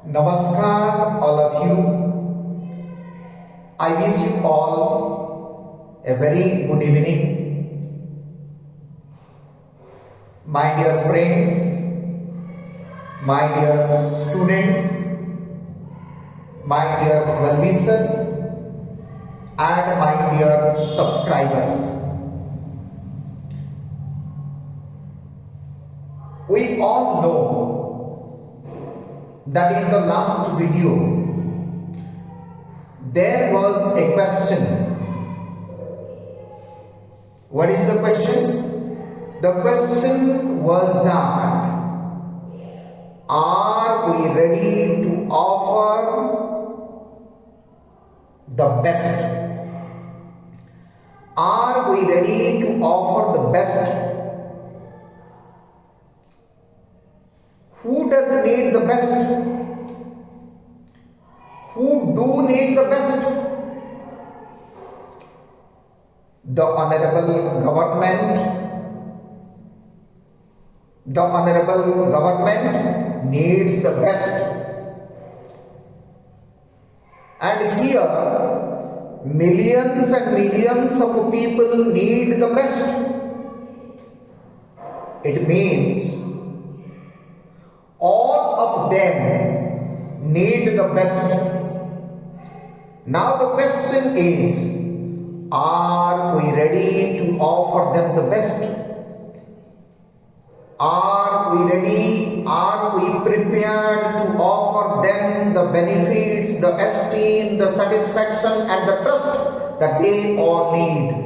Namaskar, all of you. I wish you all a very good evening. My dear friends, my dear students, my dear well-wishers, and my dear subscribers. We all know that in the last video there was a question. What is the question? The question was that are we ready to offer the best? Are we ready to offer the best? Who does need the best? Who do need the best? The honorable government needs the best. And here, millions and millions of people need the best. It means all of them need the best. Now the question is, are we ready to offer them the best? Are we ready? Are we prepared to offer them the benefits, the esteem, the satisfaction and the trust that they all need?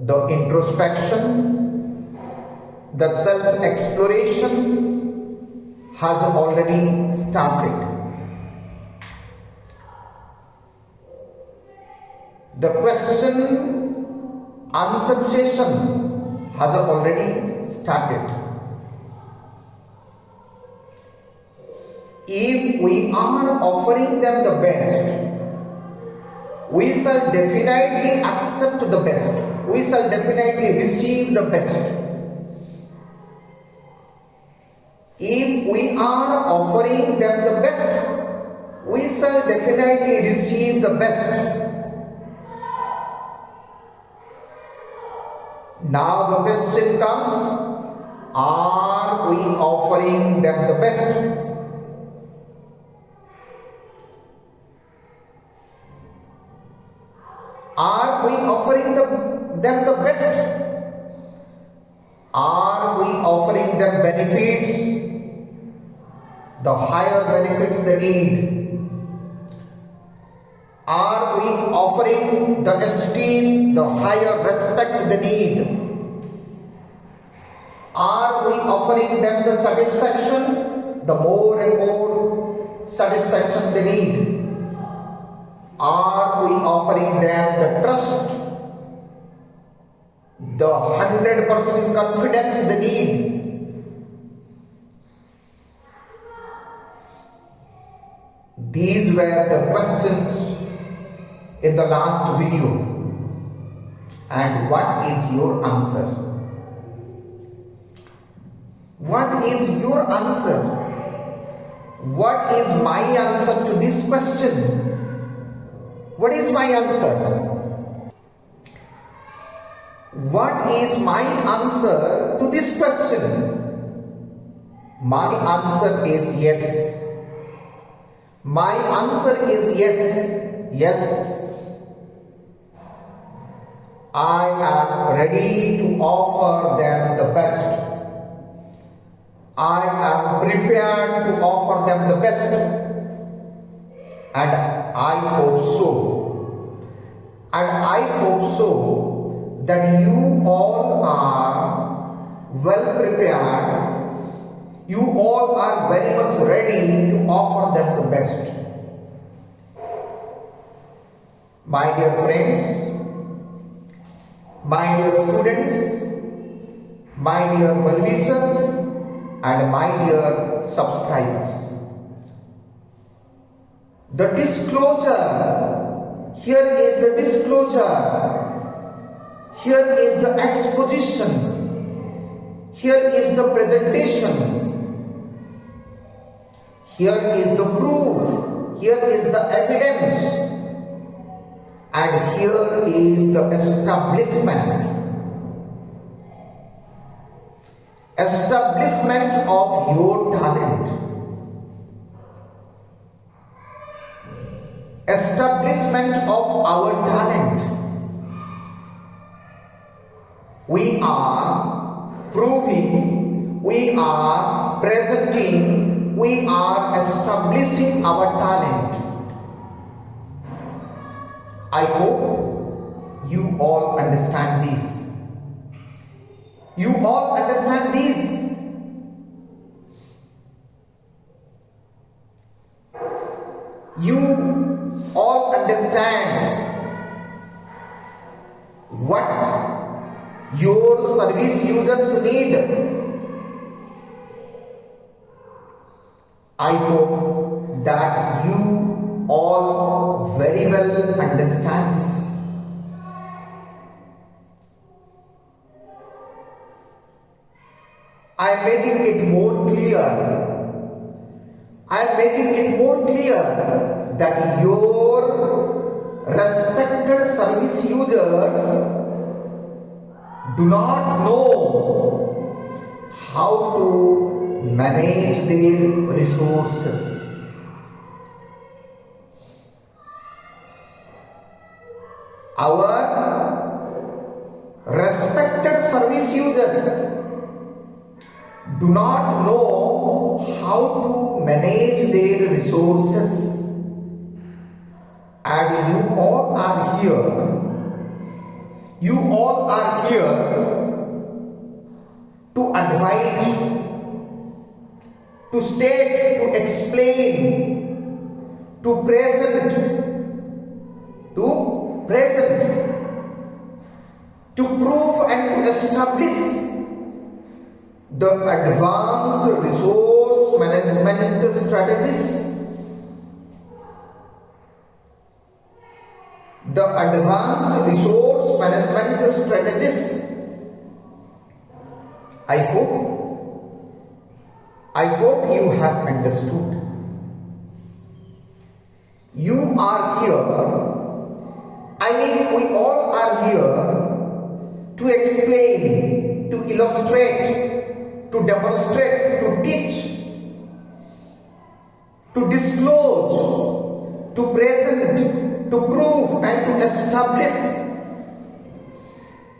The introspection, the self-exploration has already started. The question answer session has already started. If we are offering them the best, we shall definitely accept the best. We shall definitely receive the best. If we are offering them the best, we shall definitely receive the best. Now the question comes, are we offering them the best? Are we offering them the best? Are we offering them benefits? The higher benefits they need? Are we offering the esteem, the higher respect they need? Are we offering them the satisfaction, the more and more satisfaction they need? Are we offering them the trust, the 100% confidence they need? These were the questions in the last video. And what is your answer? What is your answer? What is my answer to this question? What is my answer? What is my answer to this question? My answer is yes. My answer is yes. Yes. I am ready to offer them the best. I am prepared to offer them the best. And I hope so. And I hope so that you all are well prepared. You all are very much ready to offer them the best. My dear friends, my dear students, my dear well-wishers, and my dear subscribers. The disclosure, here is the disclosure, here is the exposition, Here is the presentation. Here is the proof. Here is the evidence. And here is the establishment. Establishment of your talent. Establishment of our talent. We are proving, we are presenting, we are establishing our talent. I hope you all understand this. You all understand this. You all understand what your service users need. I hope that you all very well understand this. I am making it more clear. I am making it more clear that your respected service users do not know how to manage their resources. Our respected service users do not know how to manage their resources, and you all are here. You all are here to advise, to state, to explain, to present, to prove and to establish the advanced resource management strategies. The advanced resource management strategies. I hope you have understood. You are here. We all are here to explain, to illustrate, to demonstrate, to teach, to disclose, to present, to prove and to establish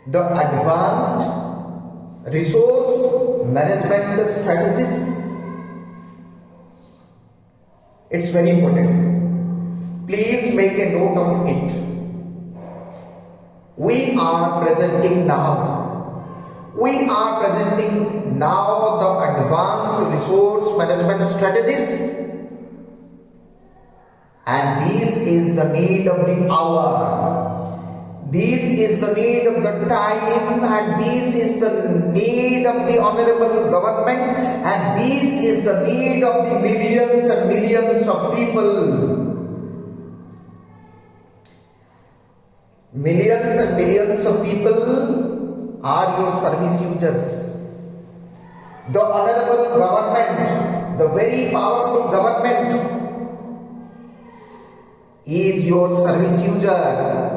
the advanced resource management strategies. It's very important. Please make a note of it. We are presenting now the advanced resource management strategies, and this is the need of the hour. This is the need of the time, and this is the need of the honorable government, and this is the need of the millions and millions of people. Millions and millions of people are your service users. The honorable government, the very powerful government, is your service user.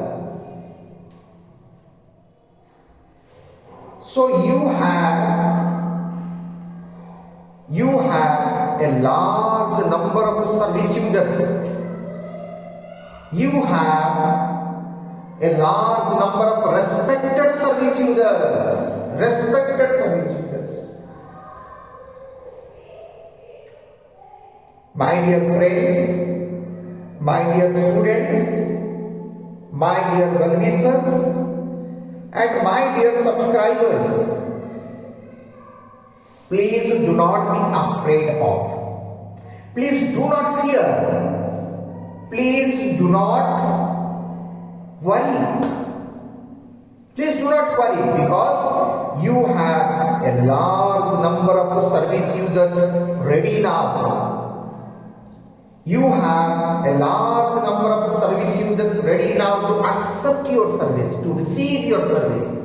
So you have a large number of service users. You have a large number of respected service users. My dear friends, my dear students, my dear well-wishers, and my dear subscribers, please do not be afraid of. Please do not fear. Please do not worry. Please do not worry, because you have a large number of service users ready now. You have a large number of service users ready now to accept your service, to receive your service.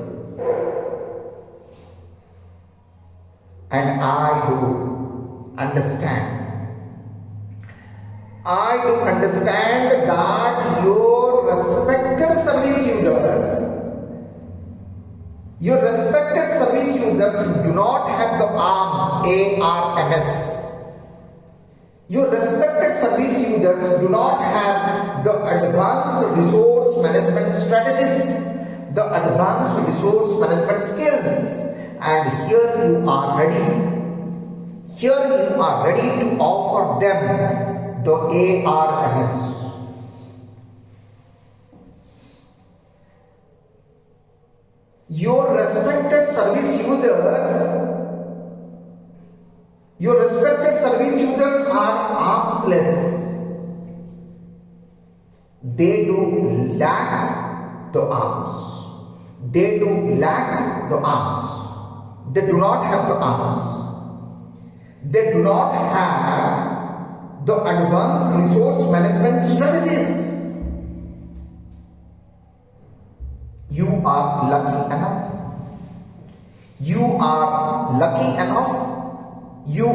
and I do understand. I do understand that your respected service users do not have the arms, ARMS. Your respected service users do not have the advanced resource management strategies, the advanced resource management skills, and here you are ready to offer them the ARMS. Your respected service users are armless. They do lack the arms. They do not have the arms. They do not have the advanced resource management strategies. You are lucky enough. You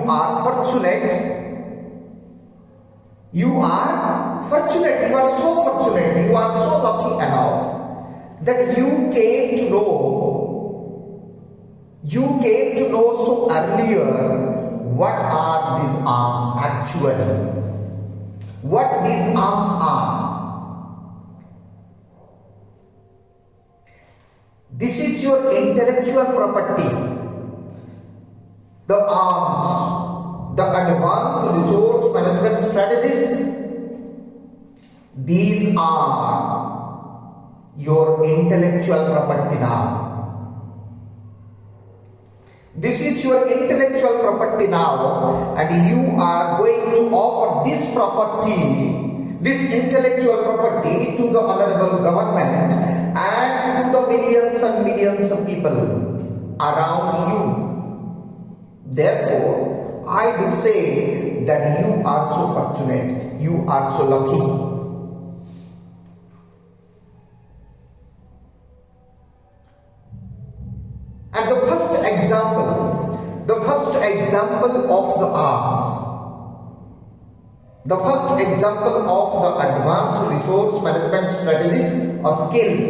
are fortunate. You are so fortunate. You are so lucky enough that you came to know so earlier what are these arms actually. What these arms are. This is your intellectual property. The arms, the advanced resource management strategies, these are your intellectual property now. This is your intellectual property now, and you are going to offer this property, this intellectual property to the honorable government and to the millions and millions of people around you. Therefore, I do say that you are so fortunate, you are so lucky. And the first example of the arms, the first example of the advanced resource management strategies or skills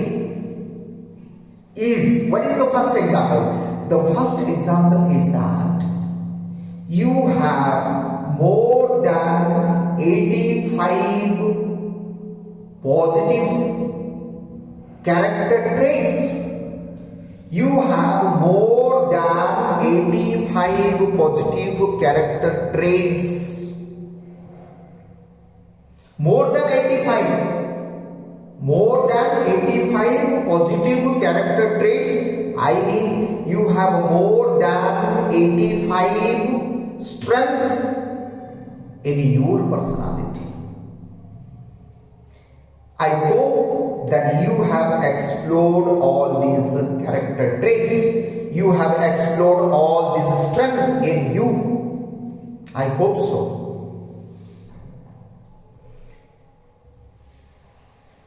is, what is the first example? The first example is that you have more than 85 positive character traits. You have more than 85 positive character traits. More than 85 positive character traits. I mean, you have more than 85 strength in your personality. I hope that you have explored all these character traits. You have explored all this strength in you. I hope so.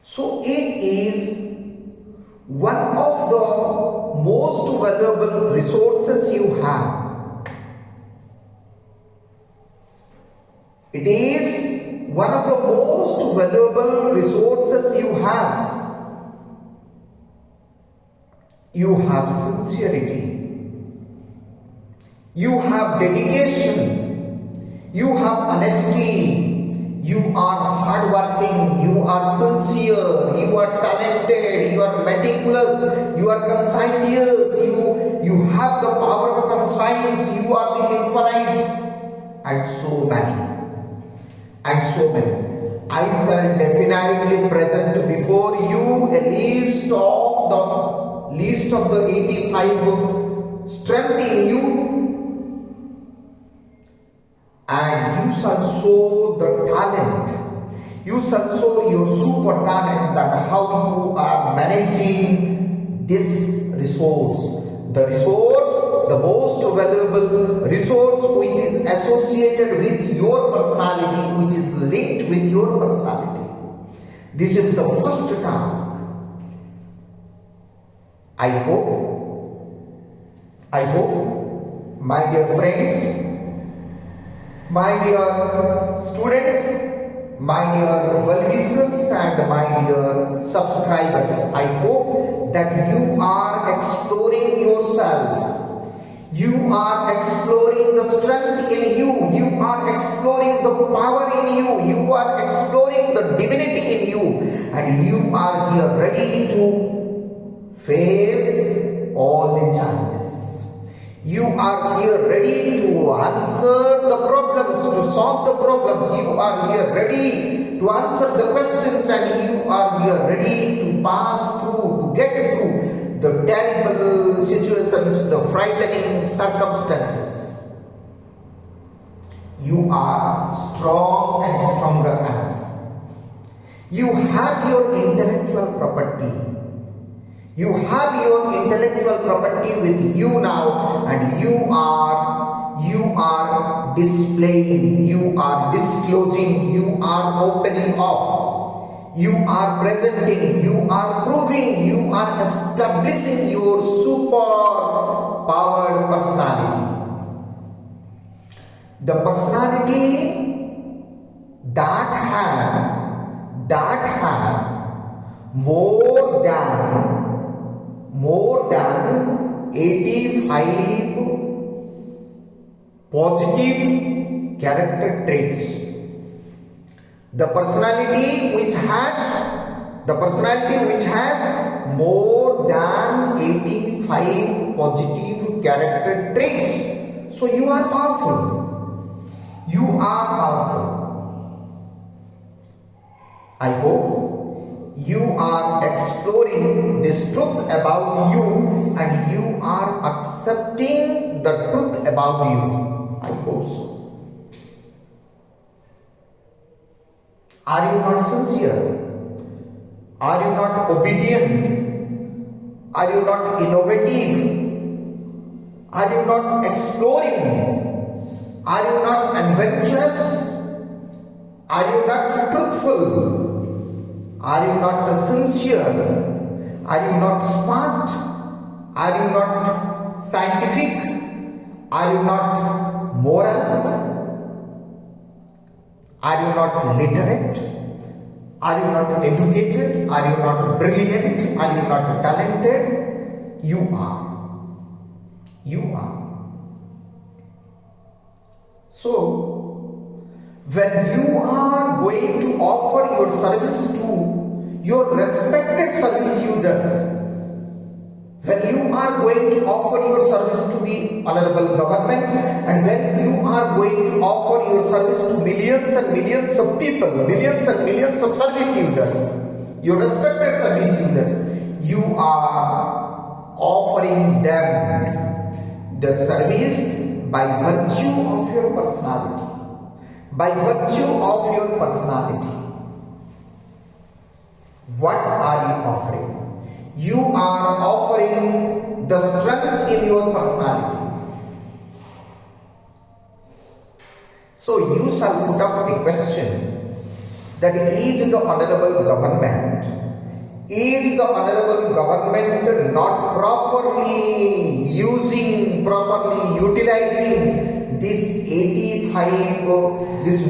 So it is one of the most valuable resources you have. It is one of the most valuable resources you have. You have sincerity. You have dedication. You have honesty. You are hardworking, you are sincere, you are talented, you are meticulous, you are conscientious, you have the power of conscience, you are the infinite, and so many. I shall definitely present before you a list of the 85 strength in you. And you shall show the talent, you shall show your super talent, that how you are managing this resource. The resource, the most valuable resource which is associated with your personality, which is linked with your personality. This is the first task. I hope my dear friends, my dear students, my dear well-wishers and my dear subscribers. I hope that you are exploring yourself. You are exploring the strength in you. You are exploring the power in you. You are exploring the divinity in you. And you are here ready to face all the challenges. You are here ready to answer the problems, to solve the problems. You are here ready to answer the questions, and you are here ready to pass through, to get through the terrible situations, the frightening circumstances. You are strong and stronger enough. You have your intellectual property. You have your intellectual property with you now, and you are displaying, you are disclosing, you are opening up, you are presenting, you are proving, you are establishing your super powered personality. The personality that have more than 85 positive character traits. The personality which has more than 85 positive character traits. So you are powerful. You are powerful. I hope you are exploring this truth about you, and you are accepting the truth about you. I hope so. Are you not sincere? Are you not obedient? Are you not innovative? Are you not exploring? Are you not adventurous? Are you not truthful? Are you not sincere? Are you not smart? Are you not scientific? Are you not moral? Are you not literate? Are you not educated? Are you not brilliant? Are you not talented? You are. You are. So, when you are going to offer your service to your respected service users, when you are going to offer your service to the honorable government, and when you are going to offer your service to millions and millions of people, millions and millions of service users, your respected service users, you are offering them the service by virtue of your personality. By virtue of your personality. What are you offering? You are offering the strength in your personality. So you shall put up the question that is the honorable government not properly utilizing this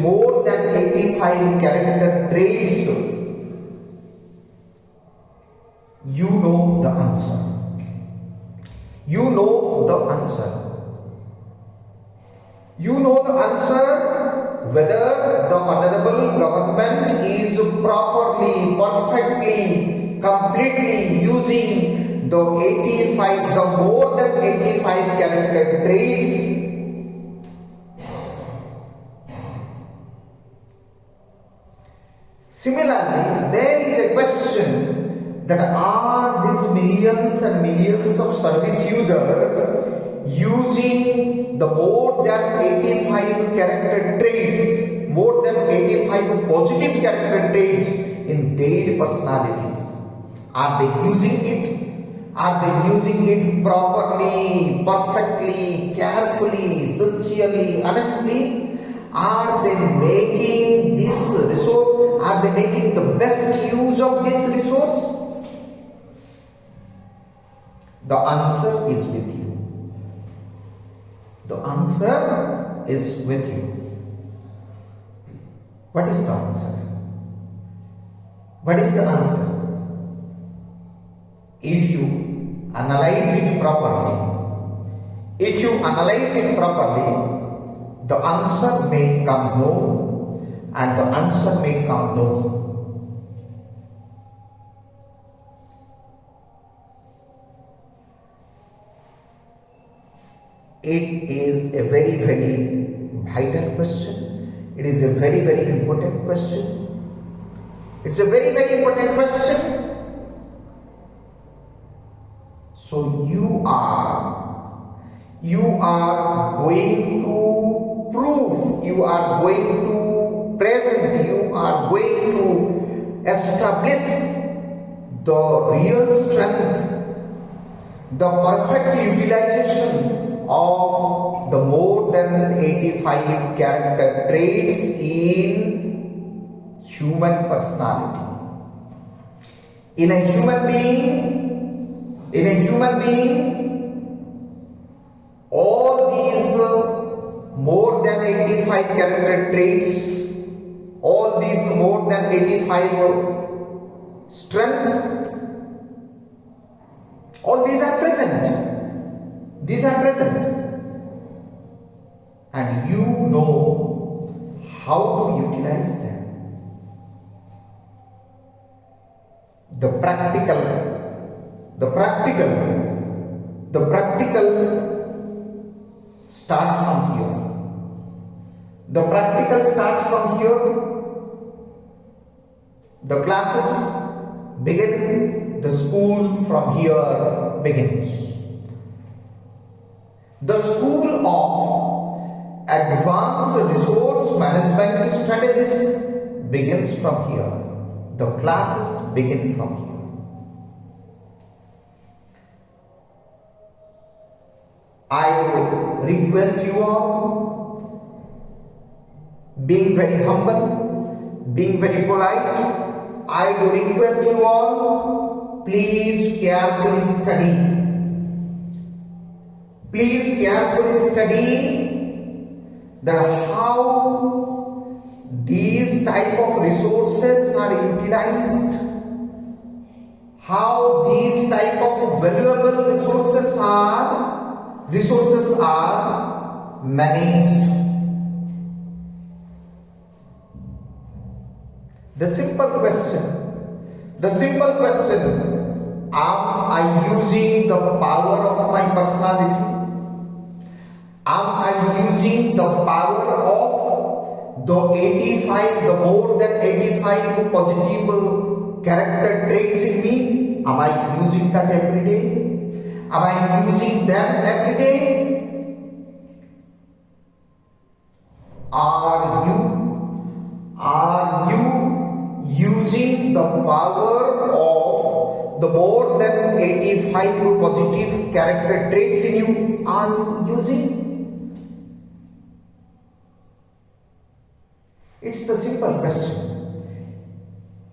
more than 85 character traits? You know the answer. You know the answer. You know the answer whether the honorable government is properly, perfectly, completely using the more than 85 character traits. Similarly, there is a question that are these millions and millions of service users using the more than 85 character traits, more than 85 positive character traits in their personalities? Are they using it? Are they using it properly, perfectly, carefully, sincerely, honestly? Are they making this resource? Are they making the best use of this resource? The answer is with you. The answer is with you. What is the answer? What is the answer? If you analyze it properly, the answer may come no, and the answer may come no. It is a very, very vital question. It is a very, very important question. It's a very, very important question. So you are going to prove, you are going to present, you are going to establish the real strength, the perfect utilization of the more than 85 character traits in human personality. In a human being, all these more than 85 character traits, all these more than 85 strength, all these are present. These are present, and you know how to utilize them. The practical starts from here. The practical starts from here. The classes begin, the school from here begins. The School of Advanced Resource Management Strategies begins from here. The classes begin from here. I would request you all, being very humble, being very polite, I would request you all, please carefully study. Please carefully study that how these type of resources are utilized, how these type of valuable resources are managed. The simple question, am I using the power of my personality? Am I using the power of the 85, the more than 85 positive character traits in me? Am I using that every day? Am I using them every day? Are you using the power of the more than 85 positive character traits in you? Are you using? It's the simple question.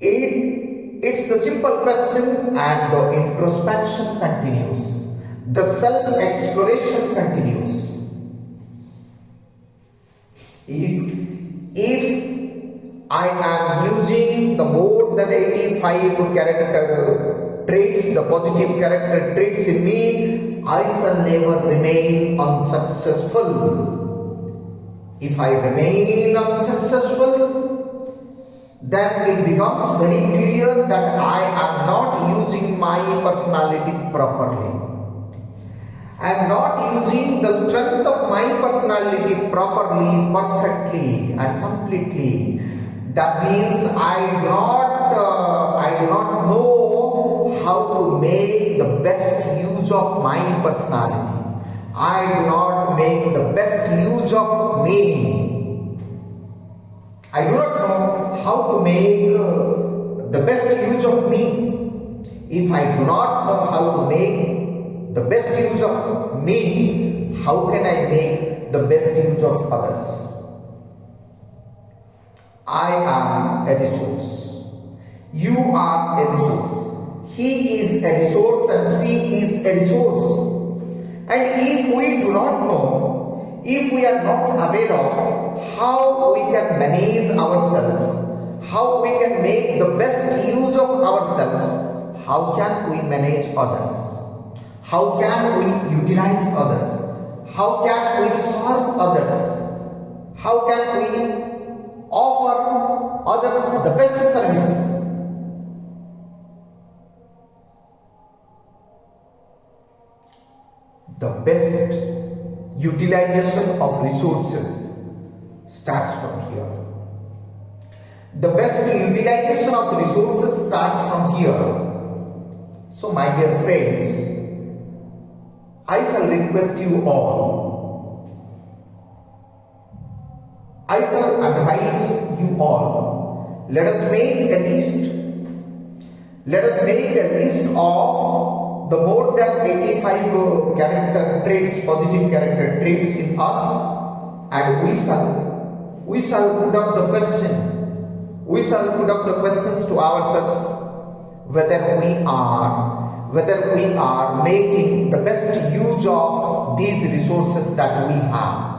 It's the simple question, and the introspection continues. The self-exploration continues. If I am using the more than 85 character traits, the positive character traits in me, I shall never remain unsuccessful. If I remain unsuccessful, then it becomes very clear that I am not using my personality properly. I am not using the strength of my personality properly, perfectly and completely. That means I do not know how to make the best use of my personality. I do not make the best use of me. I do not know how to make the best use of me. If I do not know how to make the best use of me, how can I make the best use of others? I am a resource. You are a resource. He is a resource and she is a resource. And if we do not know, if we are not aware of how we can manage ourselves, how we can make the best use of ourselves, how can we manage others? How can we utilize others? How can we serve others? How can we offer others the best service? The best utilization of resources starts from here. The best utilization of resources starts from here. So, my dear friends, I shall request you all, I shall advise you all, let us make a list. Let us make a list of the more than 85 character traits, positive character traits in us, and we shall put up the question. We shall put up the questions to ourselves whether we are making the best use of these resources that we have.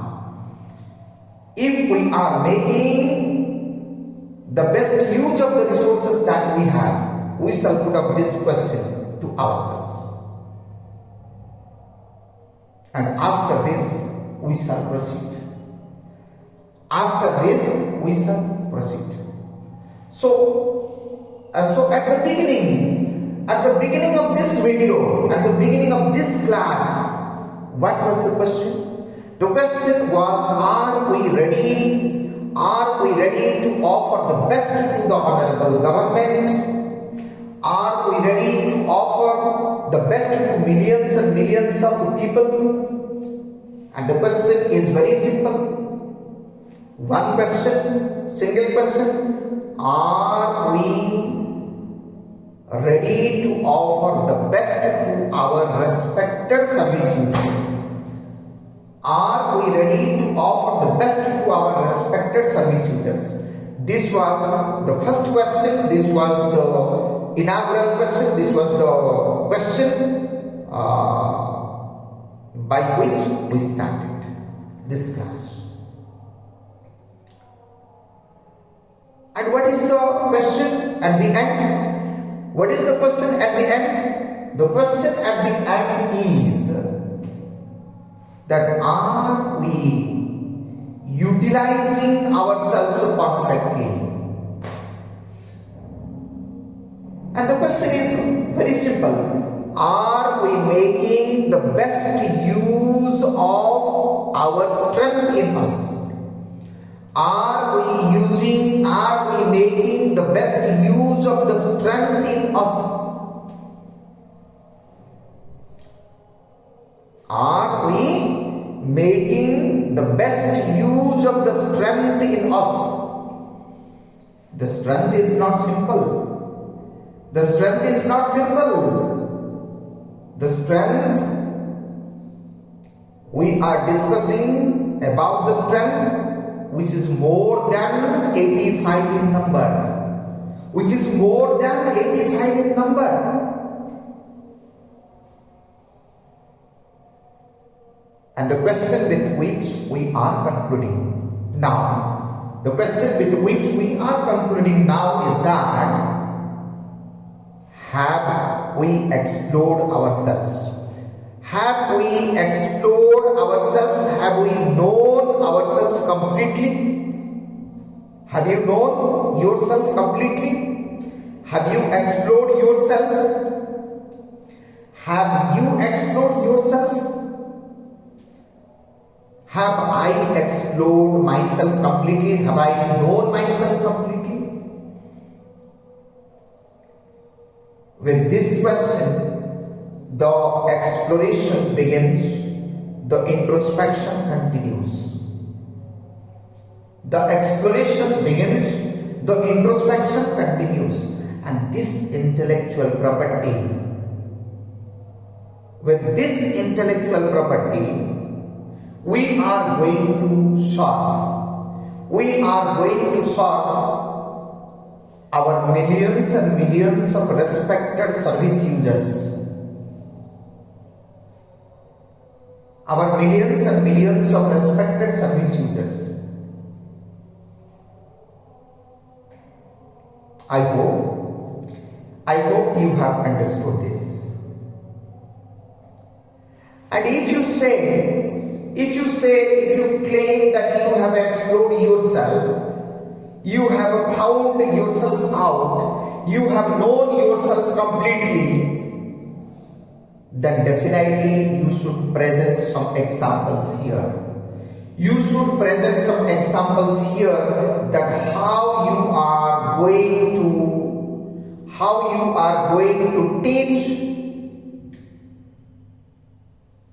If we are making the best use of the resources that we have, we shall put up this question to ourselves. And after this, we shall proceed. After this, we shall proceed. So at the beginning of this video, at the beginning of this class, what was the question? The question was, are we ready? Are we ready to offer the best to the honorable government? Are we ready to offer the best to millions and millions of people? And the question is very simple. One question, single question. Are we ready to offer the best to our respected service users? Are we ready to offer the best to our respected service users? This was the first question. This was the inaugural question. This was the question by which we started this class. And what is the question at the end? What is the question at the end? The question at the end is that are we utilizing ourselves perfectly? And the question is very simple. Are we making the best use of our strength in us? Are we making the best use of the strength in us? Are we making the best use of the strength in us? The strength is not simple. The strength is not simple. The strength, we are discussing about the strength which is more than 85 in number. Which is more than 85 in number. And the question with which we are concluding now, the question with which we are concluding now is that, have we explored ourselves? Have we explored ourselves? Have we known ourselves completely? Have you known yourself completely? Have you explored yourself? Have you explored yourself? Have I explored myself completely? Have I known myself completely? With this question, the exploration begins, the introspection continues. The exploration begins, the introspection continues, and this intellectual property, with this intellectual property, we are going to solve. We are going to solve our millions and millions of respected service users. our millions and millions of respected service users. I hope you have understood this. And if you claim that you have explored yourself, you have found yourself out, you have known yourself completely, then definitely you should present some examples here. You should present some examples here that how you are going to teach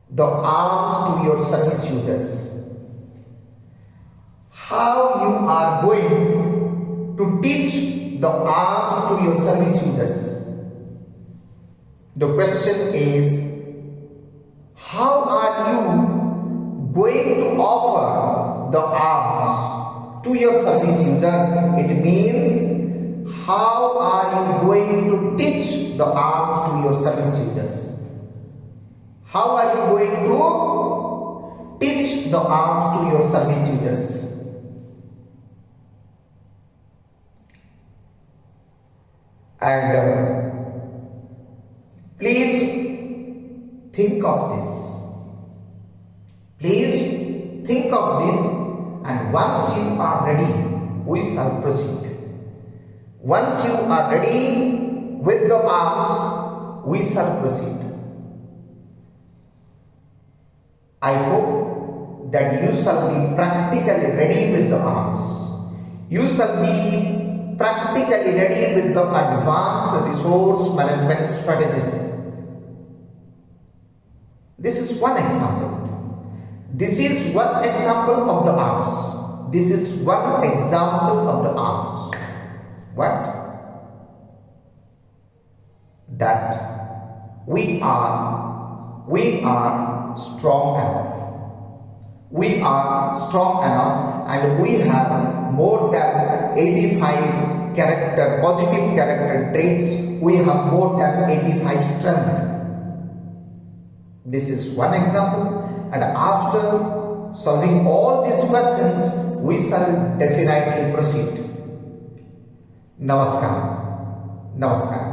the alms to your service users. How you are going to teach the alms to your service users. The question is, how are you going to offer the alms to your service users? It means, how are you going to teach the alms to your service users? How are you going to teach the alms to your service users? And please think of this. Please think of this, and once you are ready, we shall proceed. Once you are ready with the alms, we shall proceed. I hope that you shall be practically ready with the alms. You shall be practically ready with the advanced resource management strategies. This is one example. This is one example of the alms. This is one example of the alms. What? That we are strong enough. We are strong enough, and we have more than 85 positive character traits. We have more than 85 strength. This is one example, and after solving all these questions, we shall definitely proceed. Namaskar. Namaskar.